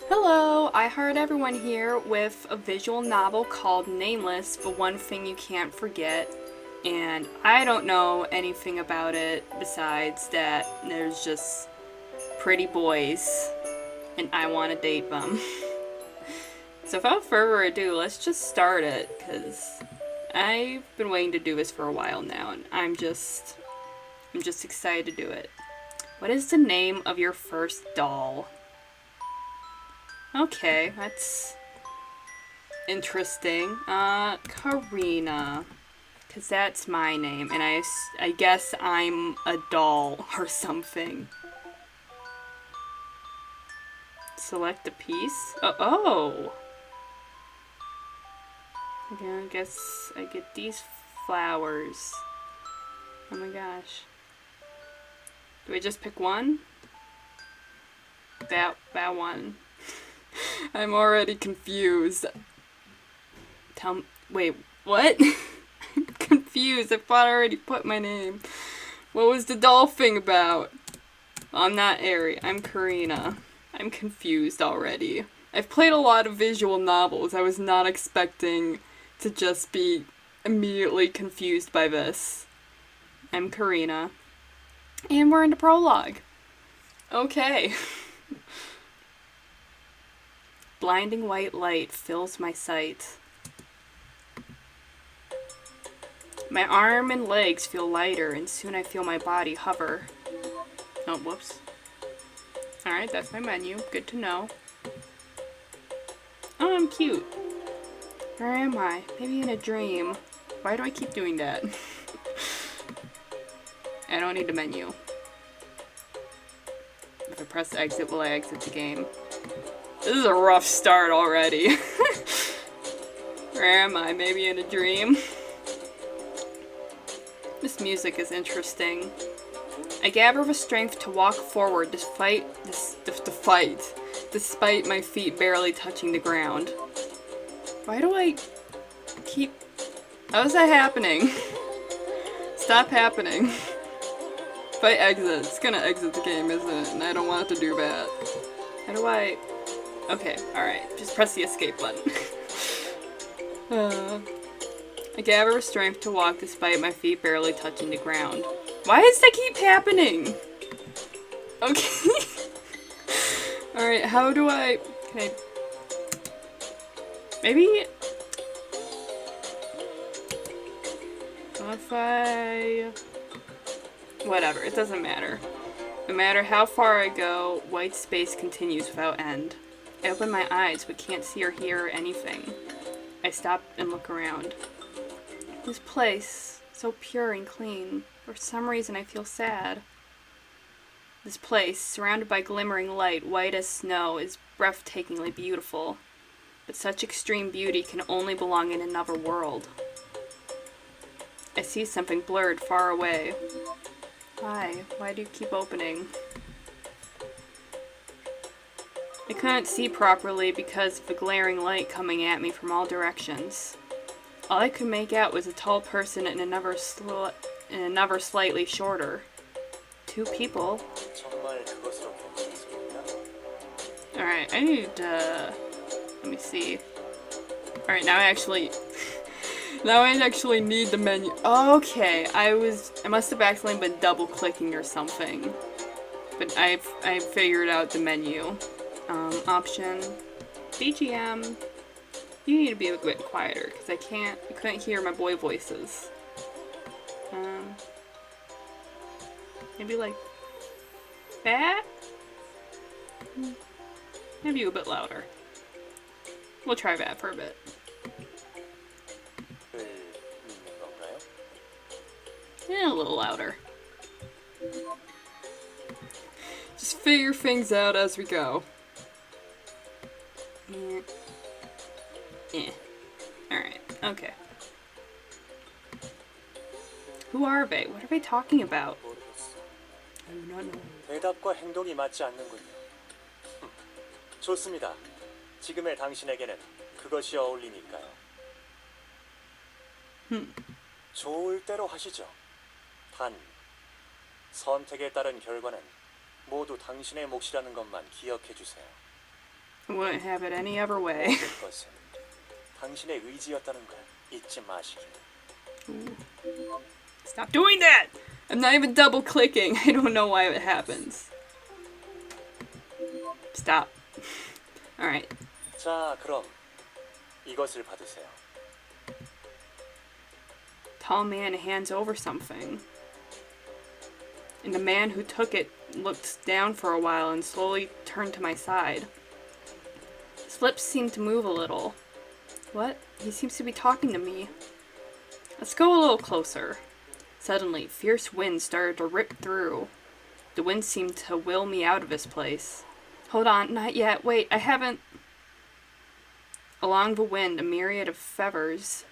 Hello, I heard everyone here with a visual novel called Nameless, The One Thing You Can't Forget, and I don't know anything about it besides that there's just pretty boys and I want to date them. So without further ado, let's just start it, because I've been waiting to do this for a while now, and I'm just excited to do it. What is the name of your first doll? Okay, that's interesting. Karina. Because that's my name, and I guess I'm a doll or something. Select a piece. Oh! Okay, I guess I get these flowers. Oh my gosh. Do I just pick one? That one. I'm already confused. Wait, what? I'm confused. I thought I already put my name. What was the doll thing about? I'm not Ari. I'm Karina. I'm confused already. I've played a lot of visual novels. I was not expecting to just be immediately confused by this. I'm Karina. And we're in the prologue. Okay. Blinding white light fills my sight. My arm and legs feel lighter, and soon I feel my body hover. Oh, whoops. Alright, that's my menu. Good to know. Oh, I'm cute. Where am I? Maybe in a dream. Why do I keep doing that? I don't need a menu. If I press exit, will I exit the game? This is a rough start already. Where am I? Maybe in a dream? This music is interesting. I gather the strength to walk forward despite my feet barely touching the ground. Why do I keep... How is that happening? Stop happening. If I exit, it's gonna exit the game, isn't it? And I don't want it to do that. How do I... Okay, alright. Just press the escape button. I gather strength to walk despite my feet barely touching the ground. Why does that keep happening? Okay. Alright, how do I... Can I... Maybe... If I... Whatever, it doesn't matter. No matter how far I go, white space continues without end. I open my eyes but can't see or hear anything. I stop and look around. This place, so pure and clean. For some reason I feel sad. This place, surrounded by glimmering light, white as snow, is breathtakingly beautiful. But such extreme beauty can only belong in another world. I see something blurred far away. Why do you keep opening? I couldn't see properly because of the glaring light coming at me from all directions. All I could make out was a tall person and another slightly shorter. Two people. Alright, I need to... Let me see. Alright, now I actually need the menu. Okay, I must have accidentally been double clicking or something. But I figured out the menu. Option. BGM. You need to be a bit quieter, because I couldn't hear my boy voices. Maybe like that? Maybe a bit louder. We'll try that for a bit. Yeah, a little louder. Just figure things out as we go. Yeah. Alright, okay. Who are they? What are they talking about? I do not know. 대답과 행동이 맞지 않는군요. 좋습니다. 지금의 당신에게는 그것이 어울리니까요. 좋을 대로 하시죠. 단, 선택에 따른 결과는 모두 당신의 몫이라는 것만 기억해 주세요. I wouldn't have it any other way. 모든 것은 당신의 의지였다는 걸 잊지 마시길. Stop doing that! I'm not even double clicking. I don't know why it happens. Stop. Alright. 자, 그럼 이것을 받으세요. Tall man hands over something. And the man who took it looked down for a while and slowly turned to my side. His lips seemed to move a little. What? He seems to be talking to me. Let's go a little closer. Suddenly, fierce wind started to rip through. The wind seemed to will me out of this place. Hold on, not yet. Wait, I haven't... Along the wind, a myriad of feathers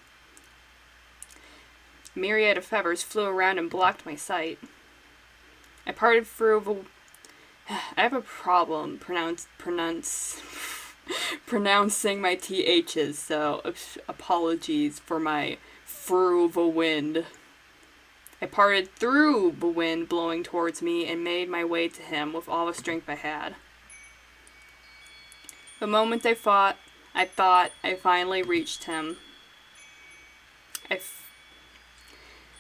flew around and blocked my sight. I parted through the... I have a problem pronouncing my THs, so apologies for my through the wind. I parted through the wind blowing towards me and made my way to him with all the strength I had. The moment I thought I finally reached him. I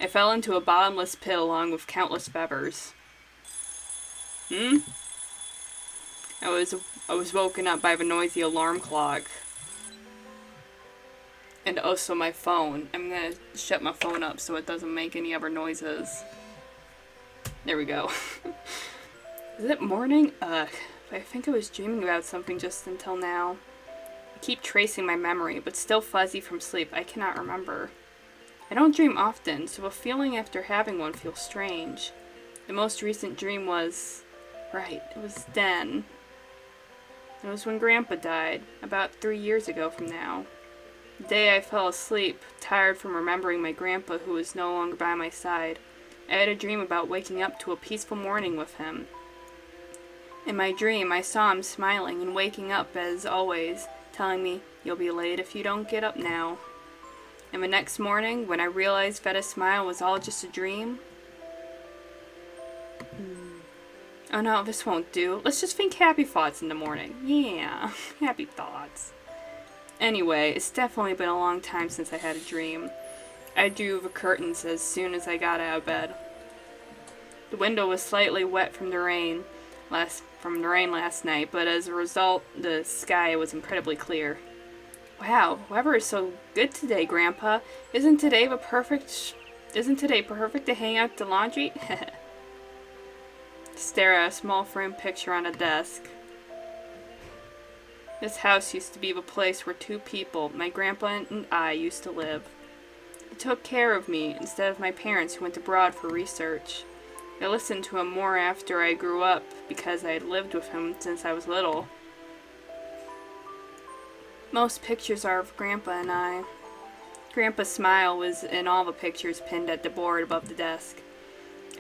fell into a bottomless pit along with countless feathers. I was woken up by the noisy alarm clock. And also my phone. I'm gonna shut my phone up so it doesn't make any other noises. There we go. Is it morning? Ugh. I think I was dreaming about something just until now. I keep tracing my memory, but still fuzzy from sleep. I cannot remember. I don't dream often, so a feeling after having one feels strange. The most recent dream was... Right, it was then. It was when Grandpa died, about 3 years ago from now. The day I fell asleep, tired from remembering my grandpa who was no longer by my side, I had a dream about waking up to a peaceful morning with him. In my dream, I saw him smiling and waking up as always, telling me, "You'll be late if you don't get up now." And the next morning, when I realized that his smile was all just a dream... Oh no, this won't do. Let's just think happy thoughts in the morning. Yeah, happy thoughts. Anyway, it's definitely been a long time since I had a dream. I drew the curtains as soon as I got out of bed. The window was slightly wet from the rain last night, but as a result, the sky was incredibly clear. Wow, weather is so good today, Grandpa. Isn't today perfect to hang out the laundry? Stare at a small framed picture on a desk. This house used to be the place where two people, my grandpa and I, used to live. He took care of me instead of my parents who went abroad for research. I listened to him more after I grew up because I had lived with him since I was little. Most pictures are of Grandpa and I. Grandpa's smile was in all the pictures pinned at the board above the desk.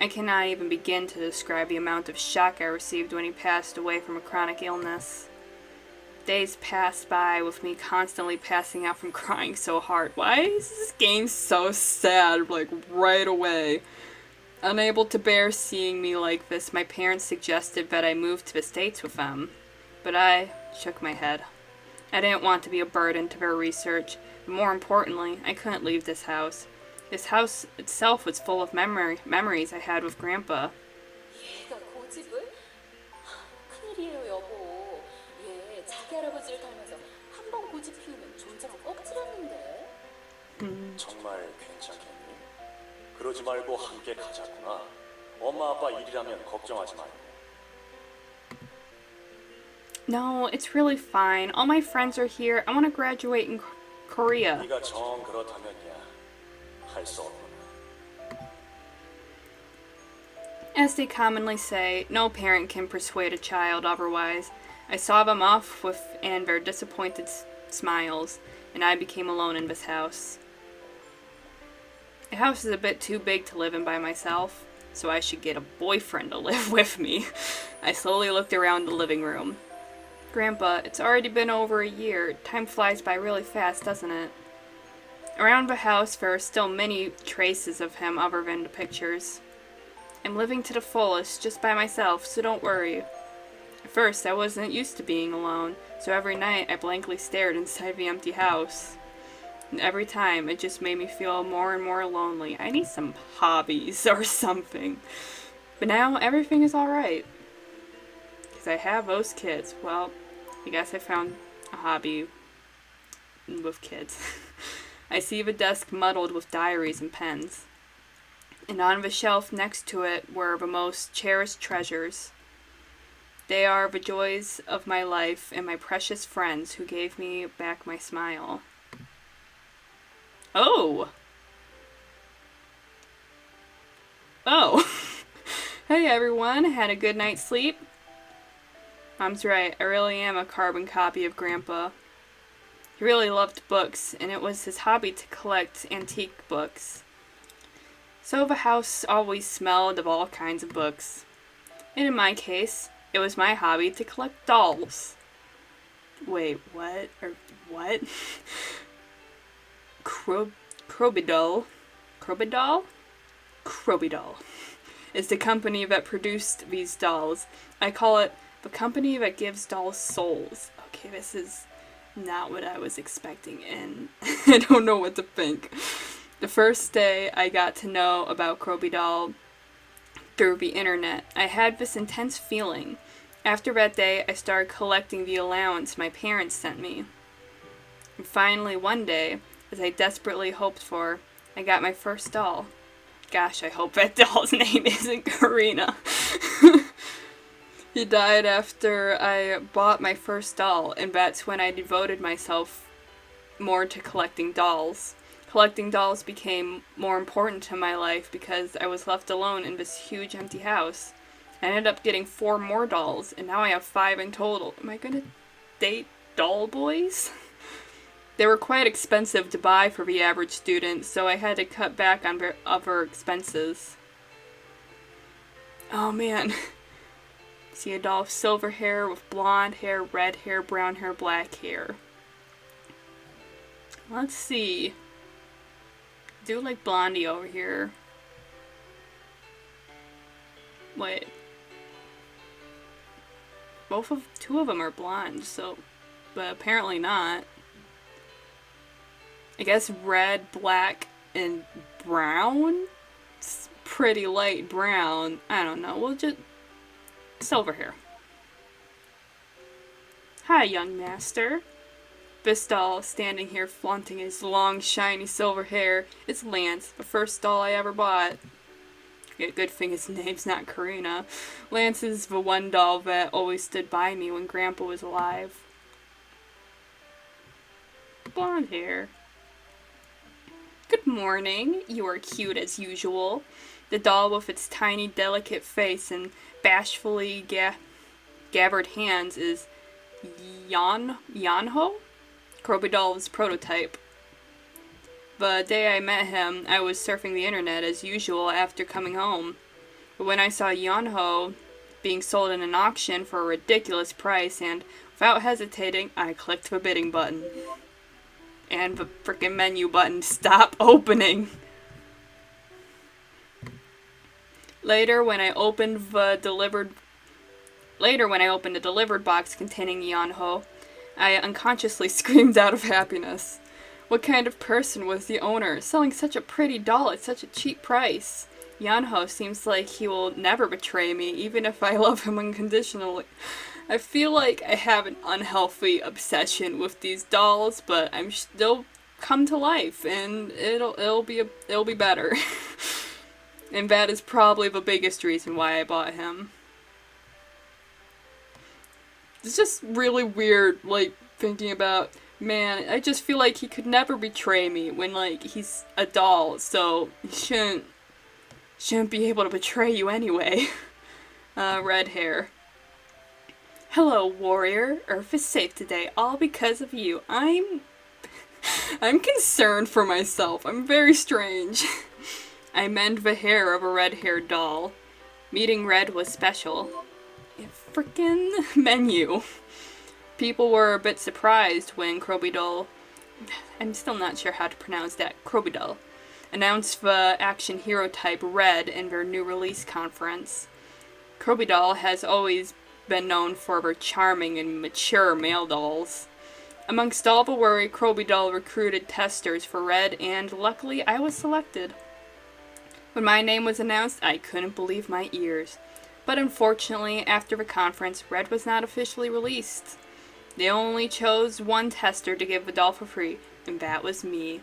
I cannot even begin to describe the amount of shock I received when he passed away from a chronic illness. Days passed by with me constantly passing out from crying so hard. Why is this game so sad, like, right away? Unable to bear seeing me like this, my parents suggested that I move to the States with them. But I shook my head. I didn't want to be a burden to their research, but more importantly, I couldn't leave this house. This house itself was full of memories I had with Grandpa. 얘가 고집을? 큰일이에요, 여보. 얘 자기 할아버지를 닮아서 한 번 고집 피우면 존재가 꺾지라는데. 정말 괜찮겠니? 그러지 말고 함께 가자꾸나. 엄마 아빠 일이라면 걱정하지 말고. No, it's really fine. All my friends are here. I want to graduate in Korea. 네가 정 그렇다면야 할 수 없구나. As they commonly say, no parent can persuade a child otherwise. I saw them off with and their disappointed smiles, and I became alone in this house. The house is a bit too big to live in by myself, so I should get a boyfriend to live with me. I slowly looked around the living room. Grandpa, it's already been over a year. Time flies by really fast, doesn't it? Around the house, there are still many traces of him other than the pictures. I'm living to the fullest, just by myself, so don't worry. I first, I wasn't used to being alone, so every night I blankly stared inside the empty house. And every time, it just made me feel more and more lonely. I need some hobbies or something. But now, everything is alright. Because I have those kids. Well, I guess I found a hobby with kids. I see the desk muddled with diaries and pens. And on the shelf next to it were the most cherished treasures. They are the joys of my life and my precious friends who gave me back my smile. Oh! Oh! Hey everyone, had a good night's sleep? Mom's right, I really am a carbon copy of Grandpa. He really loved books, and it was his hobby to collect antique books. So the house always smelled of all kinds of books. And in my case, it was my hobby to collect dolls. Wait, what? Or what? Crobidol is the company that produced these dolls. I call it the company that gives dolls souls. Okay, this is not what I was expecting, and I don't know what to think. The first day I got to know about Crobidol through the internet, I had this intense feeling. After that day, I started collecting the allowance my parents sent me. And finally, one day, as I desperately hoped for, I got my first doll. Gosh, I hope that doll's name isn't Karina. He died after I bought my first doll, and that's when I devoted myself more to collecting dolls. Collecting dolls became more important to my life because I was left alone in this huge empty house. I ended up getting 4 more dolls, and now I have 5 in total. Am I gonna date doll boys? They were quite expensive to buy for the average student, so I had to cut back on other expenses. Oh man. See a doll with silver hair, with blonde hair, red hair, brown hair, black hair. Let's see. Do like Blondie over here. Wait. Two of them are blonde, so, but apparently not. I guess red, black, and brown? It's pretty light brown. I don't know. We'll just... silver hair. Hi, young master. This doll, standing here flaunting his long, shiny silver hair, is Lance, the first doll I ever bought. Yeah, good thing his name's not Karina. Lance is the one doll that always stood by me when Grandpa was alive. Blonde hair. Good morning. You are cute as usual. The doll with its tiny, delicate face and bashfully gabbered hands is Yanho? Crobidol's prototype. The day I met him, I was surfing the internet as usual after coming home. But when I saw Yanho being sold in an auction for a ridiculous price, and without hesitating, I clicked the bidding button. And the frickin' menu button stopped opening. Later, when I opened the delivered box containing Yanho, I unconsciously screamed out of happiness. What kind of person was the owner, selling such a pretty doll at such a cheap price? Yanho seems like he will never betray me, even if I love him unconditionally. I feel like I have an unhealthy obsession with these dolls, but I'm still come to life, and it'll be better. And that is probably the biggest reason why I bought him. It's just really weird, like, thinking about, man, I just feel like he could never betray me when, like, he's a doll, so he shouldn't be able to betray you anyway. Red hair. Hello, warrior. Earth is safe today, all because of you. I'm concerned for myself. I'm very strange. I mend the hair of a red-haired doll. Meeting Red was special. Frickin' menu. People were a bit surprised when Crobidol, I'm still not sure how to pronounce that, Crobidol, announced the action hero type Red in their new release conference. Crobidol has always been known for her charming and mature male dolls. Amongst all the worry, Kroby Doll recruited testers for Red, and luckily I was selected. When my name was announced, I couldn't believe my ears. But unfortunately, after the conference, Red was not officially released. They only chose one tester to give the doll for free, and that was me.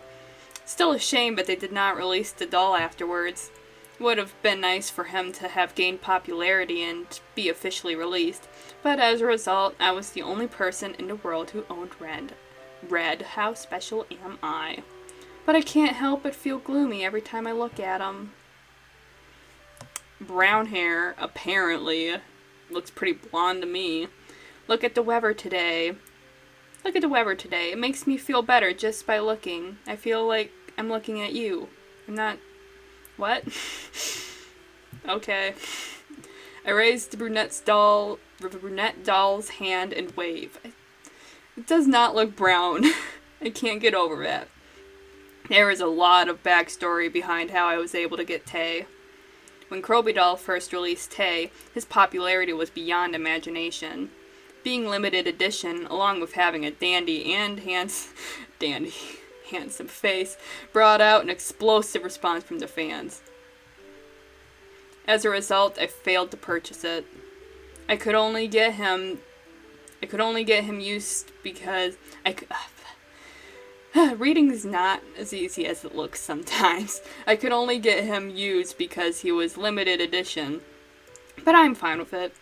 Still a shame, but they did not release the doll afterwards. It would have been nice for him to have gained popularity and be officially released, but as a result, I was the only person in the world who owned Red. Red, how special am I? But I can't help but feel gloomy every time I look at him. Brown hair, apparently. Looks pretty blonde to me. Look at the weather today. Look at the weather today. It makes me feel better just by looking. I feel like I'm looking at you. I'm not... What? Okay. I raised the brunette doll's hand and wave. It does not look brown. I can't get over that. There is a lot of backstory behind how I was able to get Tay. When Kroby Doll first released Tay, his popularity was beyond imagination. Being limited edition, along with having a handsome face, brought out an explosive response from the fans. As a result, I failed to purchase it. I could only get him used because reading is not as easy as it looks sometimes. I could only get him used because he was limited edition. But I'm fine with it.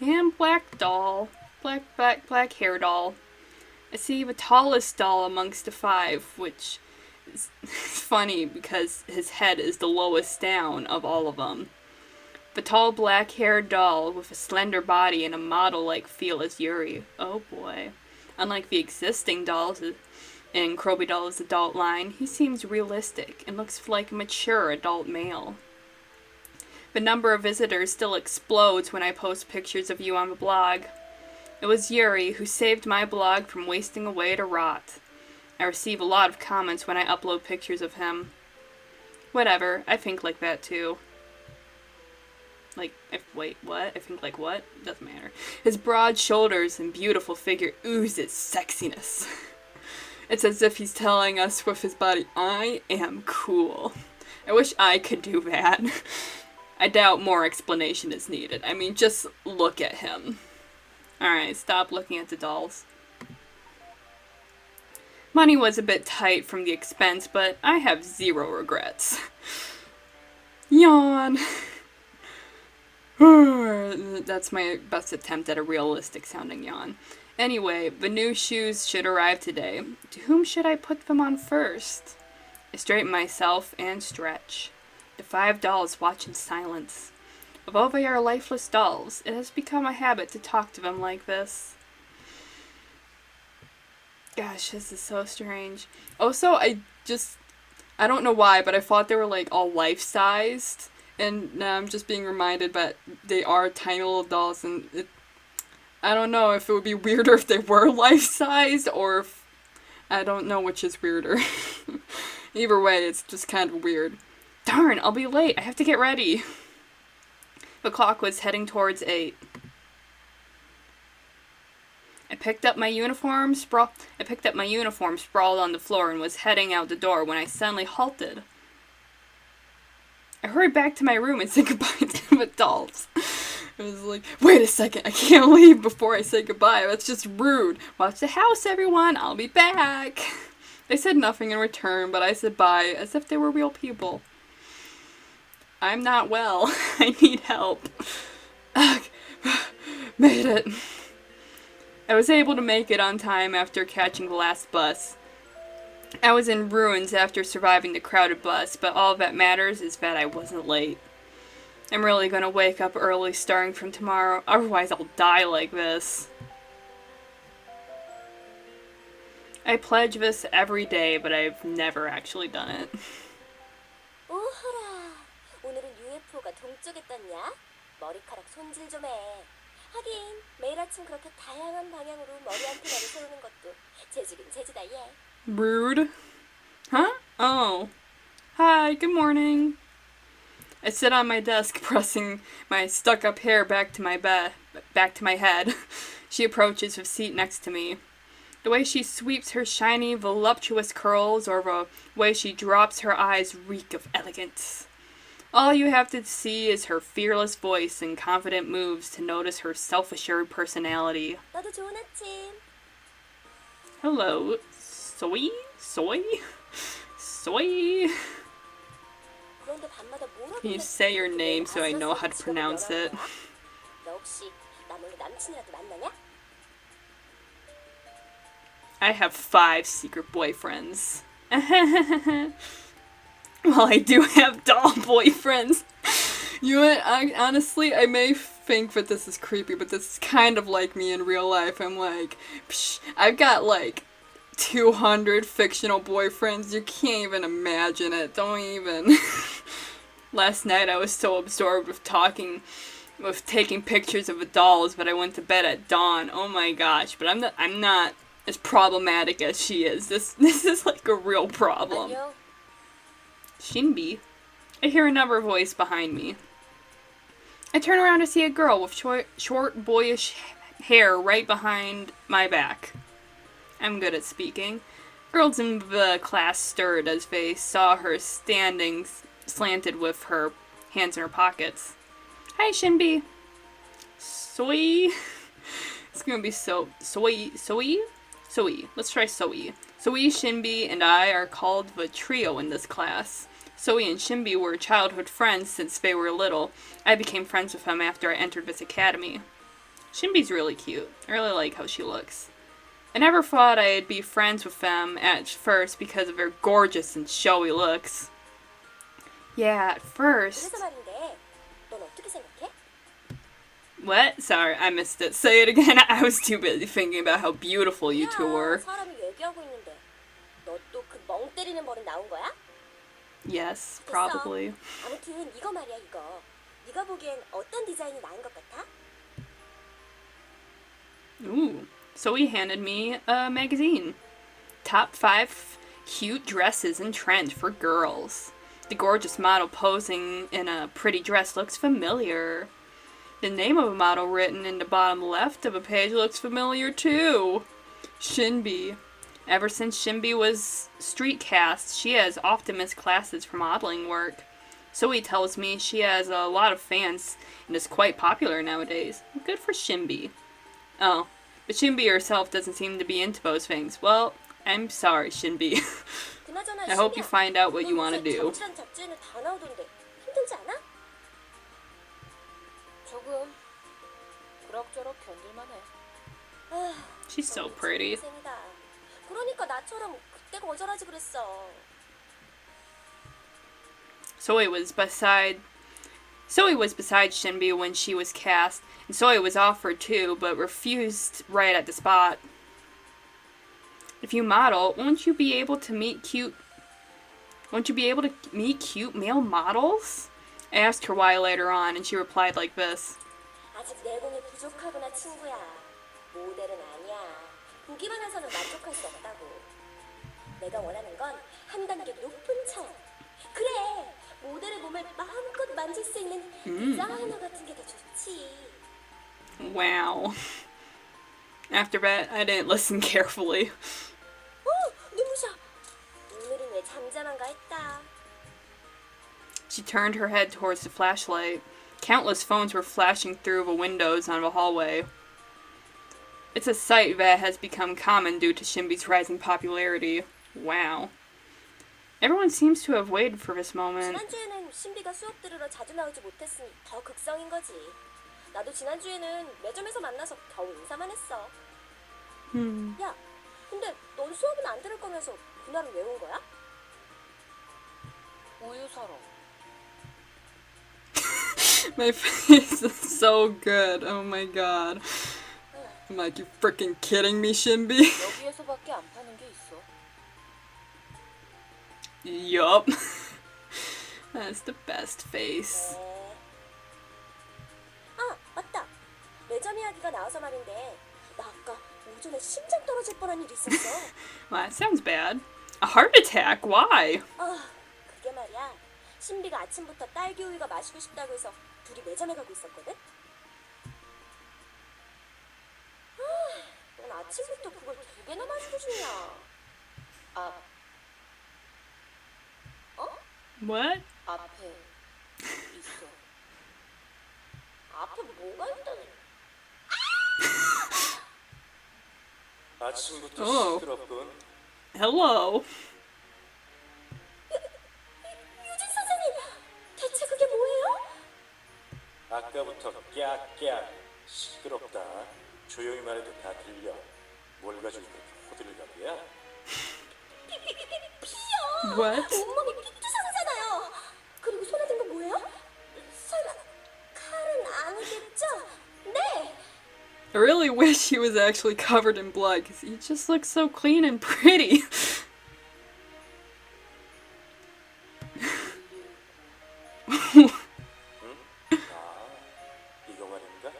And black doll. Black hair doll. I see the tallest doll amongst the five, which is funny because his head is the lowest down of all of them. The tall black-haired doll with a slender body and a model-like feel is Yuri. Oh boy. Unlike the existing dolls in Kroby Doll's adult line, he seems realistic and looks like a mature adult male. The number of visitors still explodes when I post pictures of you on the blog. It was Yuri who saved my blog from wasting away to rot. I receive a lot of comments when I upload pictures of him. Whatever, I think like that too. Wait, what? I think like what? Doesn't matter. His broad shoulders and beautiful figure oozes sexiness. It's as if he's telling us with his body, I am cool. I wish I could do that. I doubt more explanation is needed. I mean, just look at him. Alright, stop looking at the dolls. Money was a bit tight from the expense, but I have zero regrets. Yawn. That's my best attempt at a realistic sounding yawn. Anyway, the new shoes should arrive today. To whom should I put them on first? I straighten myself and stretch. The 5 dolls watch in silence. Although they are lifeless dolls, it has become a habit to talk to them like this. Gosh, this is so strange. Also, I don't know why, but I thought they were like all life-sized. And now I'm just being reminded that they are tiny little dolls, and I don't know if it would be weirder if they were life-sized, or if... I don't know which is weirder. Either way, it's just kind of weird. Darn, I'll be late. I have to get ready. The clock was heading towards 8. I picked up my uniform sprawled on the floor and was heading out the door when I suddenly halted. I hurried back to my room and said goodbye to the dolls. I was like, wait a second, I can't leave before I say goodbye. That's just rude. Watch the house, everyone. I'll be back. They said nothing in return, but I said bye as if they were real people. I'm not well. I need help. Ugh. Made it. I was able to make it on time after catching the last bus. I was in ruins after surviving the crowded bus, but all that matters is that I wasn't late. I'm really gonna wake up early starting from tomorrow, otherwise I'll die like this. I pledge this every day, but I've never actually done it. 오호라, 오늘은 UFO가 동쪽에 떴냐? 머리카락 손질 좀 해. 하긴 매일 아침 그렇게 다양한 방향으로 머리 안테나를 세우는 것도 재주긴 재주다 얘. Rude. Huh? Oh. Hi, good morning. I sit on my desk, pressing my stuck-up hair back to my head. She approaches the seat next to me. The way she sweeps her shiny, voluptuous curls, or the way she drops her eyes reek of elegance. All you have to see is her fearless voice and confident moves to notice her self-assured personality. 너도 좋은 아침. Hello, soy? 그런데 밤마다 뭘 Can you 하길래 say your name so I know how to 직업을 pronounce 열어놓은 it? 거야? 너 혹시 나 몰래 남친이라도 만나냐? I have 5 secret boyfriends. Well, I do have doll boyfriends. You know what? Honestly, I may think that this is creepy, but this is kind of like me in real life. I'm like, psh, I've got like 200 fictional boyfriends. You can't even imagine it. Don't even. Last night I was so absorbed with taking pictures of the dolls, but I went to bed at dawn. Oh my gosh! But I'm not as problematic as she is. This is like a real problem. 안녕. Shinbi. I hear another voice behind me. I turn around to see a girl with short boyish hair right behind my back. I'm good at speaking. Girls in the class stirred as they saw her standing slanted with her hands in her pockets. Hi, Shinbi. Soy. It's gonna be Soy. Let's try Soy. Soy, Shinbi, and I are called the trio in this class. Soy and Shinbi were childhood friends since they were little. I became friends with them after I entered this academy. Shinbi's really cute. I really like how she looks. I never thought I'd be friends with them at first because of their gorgeous and showy looks. Yeah, at first. 그래서 말인데, 넌 어떻게 생각해? What? Sorry, I missed it. Say it again. I was too busy thinking about how beautiful you two were. 사람이 얘기하고 있는데, 너 또 그 멍 때리는 버릇 나온 거야? Yes, 됐어. probably. 아무튼 이거 말이야 이거. 네가 보기엔 어떤 디자인이 나은 것 같아? Ooh. So he handed me a magazine. Top 5 cute dresses in trend for girls. The gorgeous model posing in a pretty dress looks familiar. The name of a model written in the bottom left of a page looks familiar too. Shinbi. Ever since Shinbi was street cast, she has often missed classes for modeling work. So he tells me she has a lot of fans and is quite popular nowadays. Good for Shinbi. Oh, but Shinbi herself doesn't seem to be into those things. Well, I'm sorry, Shinbi. 그나저나 I hope you find out what you want to do. 정치란 잡지에는 다 나오던데 힘들지 않아? 조금 그럭저럭 견딜만해. She's so pretty. 인생이다. 그러니까 나처럼 그때 거절하지 그랬어. Soy was beside Shinbi when she was cast, and Soy was offered too, but refused right at the spot. If you model, won't you be able to meet cute male models? I asked her why later on, and she replied like this. 아직 내공이 부족하구나 친구야. 모델은 아니야. 보기만 해서는 만족할 수 없다고. 내가 원하는 건 한 단계 높은 차원. 그래. 모델의 몸을 마음껏 만질 수 있는 디자이너 같은 게 더 좋지. Wow. After that, I didn't listen carefully. 눈부셔. 오늘은 왜 잠잠한가 했다. She turned her head towards the flashlight. Countless phones were flashing through the windows on the hallway. It's a sight that has become common due to Shinbi's rising popularity. Wow. Everyone seems to have waited for this moment. 지난주에는 신비가 수업 들으러 자주 나오지 못했으니 더 극성인 거지. 나도 지난주에는 매점에서 만나서 겨우 인사만 했어. 야, 근데 넌 수업은 안 들을 거면서 그날은 왜 온 거야? 우유 사러. My face is so good. Oh my god. I'm like, you freaking kidding me, Shinbi? 여기에서밖에 안 파는 게 있어. Yup. That's the best face. 아, 맞다. 매점 이야기가 나와서 말인데 나 아까 오전에 심장 떨어질 뻔한 일이 있었어. Well, that sounds bad. A heart attack? Why? 그게 말이야. 신비가 아침부터 딸기 우유가 마시고 싶다고 해서 둘이 매점에 가고 있었거든? 넌 아침부터 그걸 2개나 마시고 싶냐? 아, 어? What? 앞에 있어. 앞에 뭐가 있다니? 아침부터 어. 시끄럽군. Hello. 유진 선생님, 대체 그게 뭐예요? 아까부터 깨악 시끄럽다. 조용히 말해도 다 들려. 뭘 가지고 그렇게 호들갑이야? 피요! What? 온몸이 피투성이잖아요. 그리고 손에 든 거 뭐예요? 설마 칼은 아니겠죠? 네! I really wish he was actually covered in blood, because he just looks so clean and pretty. 이거 말인가?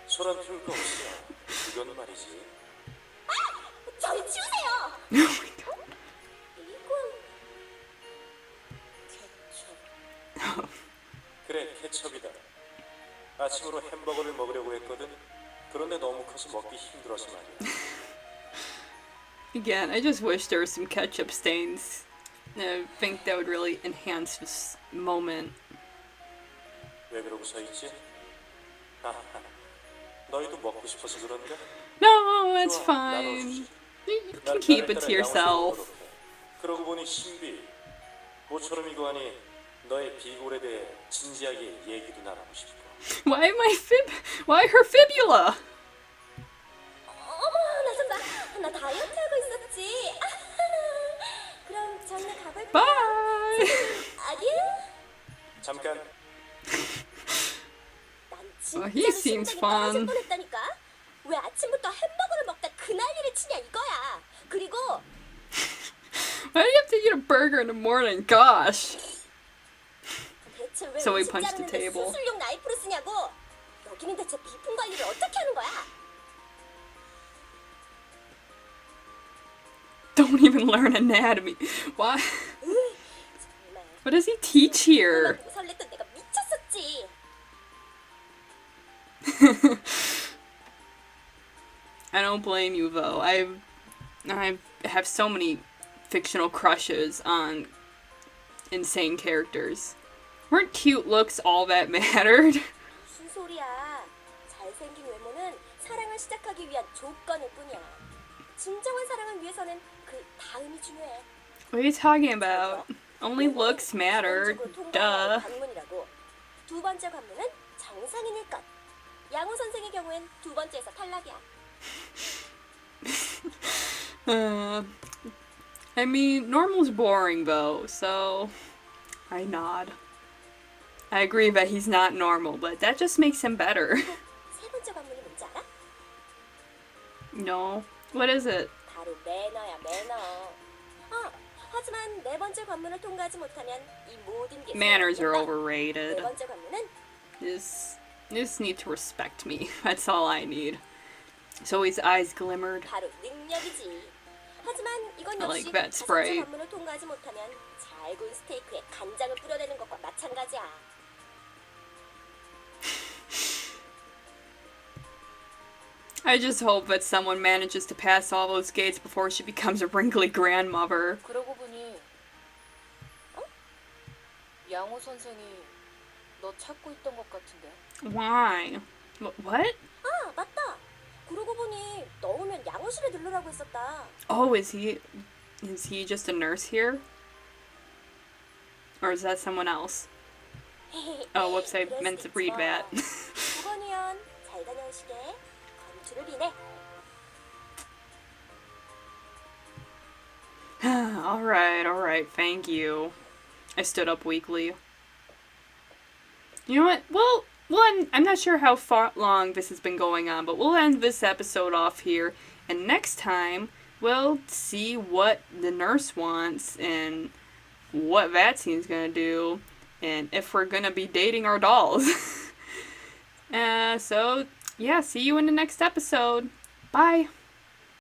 소란 피울 거 없어. 이건 말이지. 저리 치우세요! Oh my god. 이건 케첩. 그래, 케첩이다. 아침으로 햄버거를 먹으려고 했거든. 그런데 너무 커서 먹기 힘들어서 말이야. Again, I just wish there were some ketchup stains. I think that would really enhance this moment. 왜 그러고 서 있지? 아하, 너희도 먹고 싶어서 그런가? No, it's 좋아, fine. 나눠주지. You 난 can keep 나를 it to 따라 yourself. 양호실로 걸어올게. 그러고 보니 신비, 모처럼 이거 하니 너의 비골에 대해 진지하게 얘기도 나누고 싶어. Why why her fibula? 어머, 나 정말 나 다이어트 하고 있었지. 그럼 저는 가볼게요. Bye. 아듐. 잠깐, 난 he 진짜로 seems 심장이 떨어질 fun. 뻔했다니까. 왜 아침부터 햄버거를 먹다 그 난리를 치냐 이거야. 그리고 Why do you have to eat a burger in the morning? Gosh. 대체 왜 So we 음식 punched the 자르는데 table. 수술용 나이프를 쓰냐고. 여기는 대체 비품 관리를 어떻게 하는 거야? Don't even learn anatomy. Why? 정말. What does he teach here? 보고 설렜던 내가 미쳤었지. I don't blame you though. I have so many fictional crushes on insane characters. Weren't cute looks all that mattered? 무슨 소리야. 잘생긴 외모는 사랑을 시작하기 위한 조건일 뿐이야. 진정한 사랑을 위해서는 그 다음이 중요해. What are you talking about? Only looks matter. 기본적으로 Duh. 통과하는 관문이라고. 두 번째 관문은 정상인일 것. 양호 선생의 경우엔 두 번째에서 탈락이야. I mean, normal's boring though, so I nod. I agree that he's not normal, but that just makes him better. 세 번째 관문이 뭔지 알아? No. What is it? 바로 매너야, 매너. 하지만 네 번째 관문을 통과하지 못하면 이 모든 게 Manners are 소용없겠다. 네 overrated. 번째 관문은 You just need to respect me. That's all I need. So his eyes glimmered. 바로 능력이지. 하지만 이건 I 역시 like that 다섯 spray. 번째 관문을 통과하지 못하면 잘 구운 스테이크에 간장을 뿌려대는 것과 마찬가지야. I just hope that someone manages to pass all those gates before she becomes a wrinkly grandmother. 그러고 보니 양호 선생이 너 찾고 있던 것 같은데. Why? What? 아, 맞다. 그러고 보니 너 오면 양호실에 들르라고 했었다. Oh, is he just a nurse here? Or is that someone else? Oh, whoops, I 그럴 meant 수도 to read 있지 that. 뭐. 9번이연 잘 다녀오시게. 건투를 비네. Alright, thank you. I stood up weakly. You know what? Well, I'm not sure how long this has been going on, but we'll end this episode off here. And next time, we'll see what the nurse wants and what that scene's gonna do, and if we're gonna be dating our dolls. So, yeah, see you in the next episode. Bye.